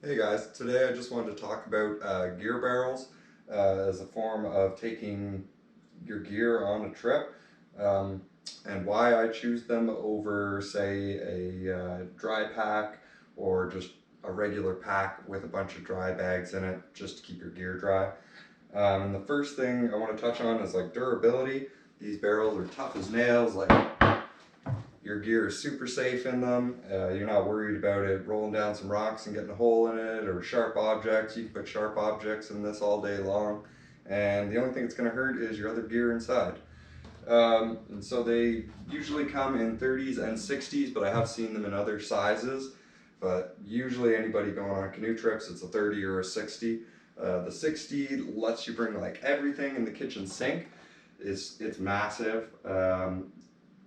Hey guys, today I just wanted to talk about gear barrels as a form of taking your gear on a trip, um, and why I choose them over, say, a dry pack or just a regular pack with a bunch of dry bags in it just to keep your gear dry. And the first thing I want to touch on is like durability. These barrels are tough as nails, like your gear is super safe in them. You're not worried about it rolling down some rocks and getting a hole in it or sharp objects. You can put sharp objects in this all day long. And the only thing that's going to hurt is your other gear inside. And so they usually come in 30s and 60s, but I have seen them in other sizes. But usually anybody going on canoe trips, it's a 30 or a 60. The 60 lets you bring like everything in the kitchen sink. It's massive.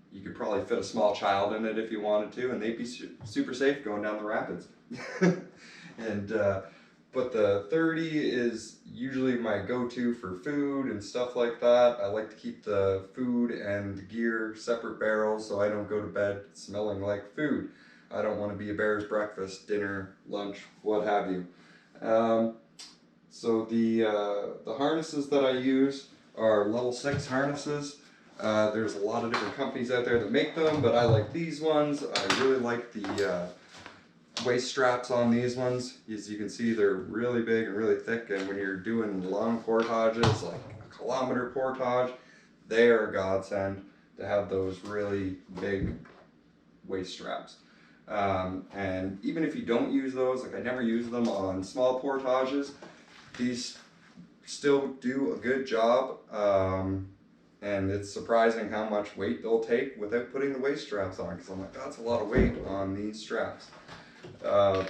You could probably fit a small child in it if you wanted to, and they'd be super safe going down the rapids. and But the 30 is usually my go-to for food and stuff like that. I like to keep the food and the gear separate barrels so I don't go to bed smelling like food. I don't want to be a bear's breakfast, dinner, lunch, what have you. Um, so the harnesses that I use are level 6 harnesses. There's a lot of different companies out there that make them, but I like these ones. I really like the waist straps on these ones. As you can see, they're really big and really thick, and when you're doing long portages, like a kilometer portage, they are a godsend to have those really big waist straps. And even if you don't use those, like I never use them on small portages, these still do a good job. And it's surprising how much weight they'll take without putting the waist straps on, because I'm like, that's a lot of weight on these straps. Uh,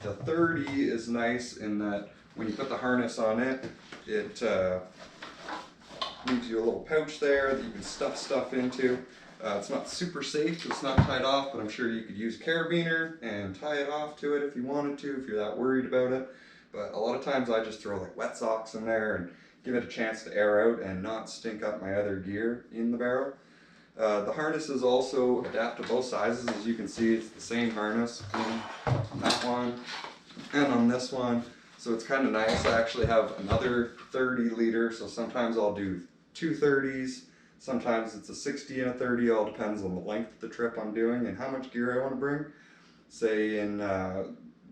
the 30 is nice in that when you put the harness on it, it leaves you a little pouch there that you can stuff stuff into. It's not super safe, it's not tied off, but I'm sure you could use a carabiner and tie it off to it if you wanted to, if you're that worried about it. But a lot of times I just throw like wet socks in there and give it a chance to air out and not stink up my other gear in the barrel. The harnesses also adapt to both sizes. As you can see, it's the same harness on that one and on this one. So it's kind of nice. I actually have another 30 liter, so sometimes I'll do two 30s. Sometimes it's a 60 and a 30, all depends on the length of the trip I'm doing and how much gear I want to bring. Say in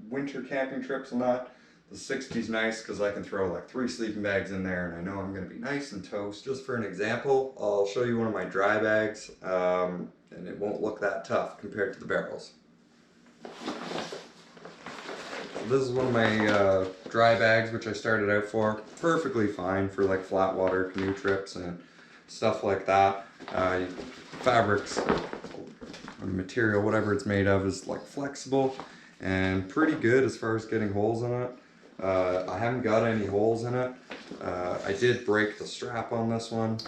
winter camping trips and that, the 60 is nice because I can throw like 3 sleeping bags in there and I know I'm going to be nice and toast. Just for an example, I'll show you one of my dry bags, and it won't look that tough compared to the barrels. This is one of my dry bags, which I started out for. Perfectly fine for like flat water canoe trips and stuff like that. Fabrics, or material, whatever it's made of, is like flexible and pretty good as far as getting holes in it. I haven't got any holes in it. I did break the strap on this one,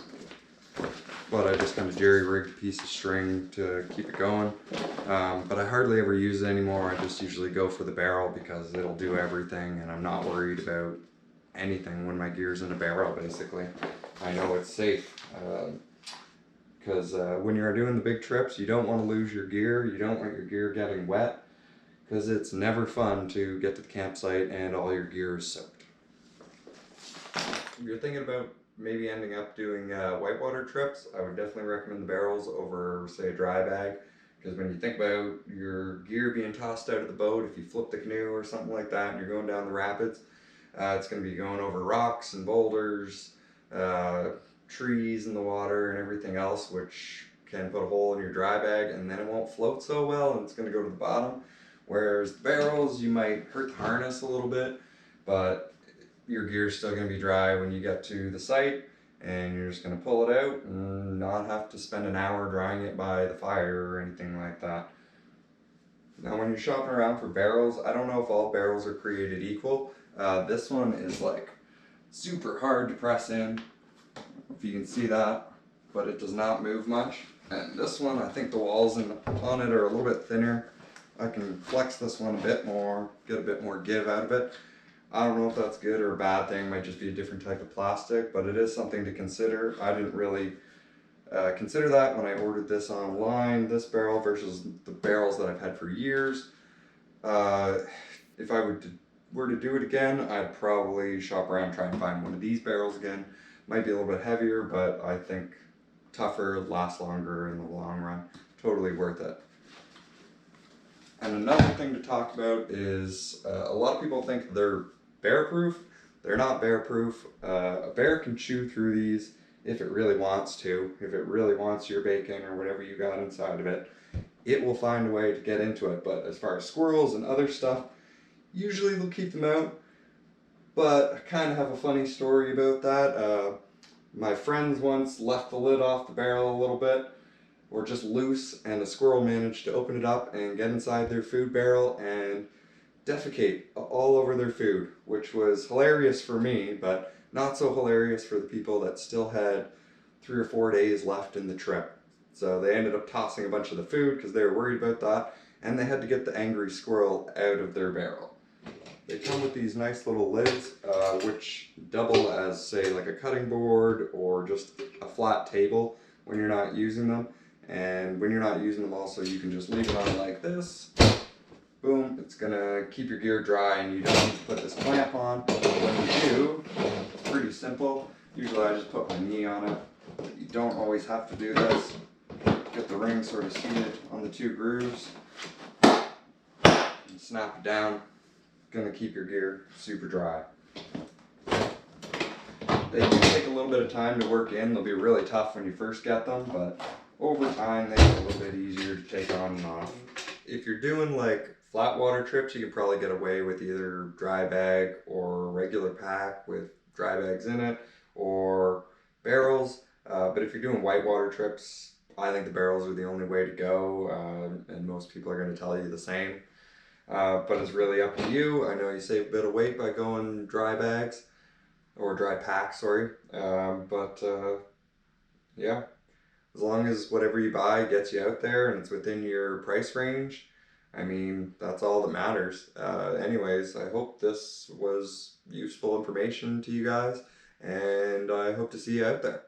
but I just kind of jerry-rigged a piece of string to keep it going. But I hardly ever use it anymore. I just usually go for the barrel because it'll do everything and I'm not worried about anything when my gear's in a barrel, basically. I know it's safe. Because when you're doing the big trips, you don't want to lose your gear. You don't want your gear getting wet, because it's never fun to get to the campsite and all your gear is soaked. If you're thinking about maybe ending up doing whitewater trips, I would definitely recommend the barrels over, say, a dry bag, because when you think about your gear being tossed out of the boat, if you flip the canoe or something like that and you're going down the rapids, it's going to be going over rocks and boulders, trees in the water and everything else, which can put a hole in your dry bag, and then it won't float so well and it's going to go to the bottom. Whereas the barrels, you might hurt the harness a little bit, but your gear's still going to be dry when you get to the site, and you're just going to pull it out and not have to spend an hour drying it by the fire or anything like that. Now when you're shopping around for barrels, I don't know if all barrels are created equal. This one is like super hard to press in, if you can see that, but it does not move much. And this one, I think the walls on it are a little bit thinner. I can flex this one a bit more, get a bit more give out of it. I don't know if that's good or a bad thing, it might just be a different type of plastic, but it is something to consider. I didn't really consider that when I ordered this online, this barrel versus the barrels that I've had for years. if I were to do it again, I'd probably shop around, try and find one of these barrels again. Might be a little bit heavier, but I think tougher, lasts longer in the long run. Totally worth it. And another thing to talk about is a lot of people think they're bear proof. They're not bear proof. A bear can chew through these if it really wants to. If it really wants your bacon or whatever you got inside of it, it will find a way to get into it. But as far as squirrels and other stuff, usually they'll keep them out. But I kind of have a funny story about that. My friends once left the lid off the barrel a little bit, or just loose, and a squirrel managed to open it up and get inside their food barrel and defecate all over their food, which was hilarious for me, but not so hilarious for the people that still had 3 or 4 days left in the trip. So they ended up tossing a bunch of the food because they were worried about that, and they had to get the angry squirrel out of their barrel. They come with these nice little lids, which double as, say, like a cutting board or just a flat table when you're not using them. And when you're not using them also, you can just leave it on like this. Boom, it's gonna keep your gear dry and you don't need to put this clamp on. When you do, it's pretty simple. Usually I just put my knee on it. You don't always have to do this. Get the ring sort of seated on the 2 grooves. And snap it down. Gonna keep your gear super dry. They do take a little bit of time to work in. They'll be really tough when you first get them, but over time they get a little bit easier to take on and off. If you're doing like flat water trips, you can probably get away with either dry bag or regular pack with dry bags in it, or barrels. But if you're doing whitewater trips, I think the barrels are the only way to go, and most people are going to tell you the same. But it's really up to you. I know you save a bit of weight by going dry bags, or dry pack, sorry. Yeah, as long as whatever you buy gets you out there and it's within your price range, I mean, that's all that matters. Anyways, I hope this was useful information to you guys, and I hope to see you out there.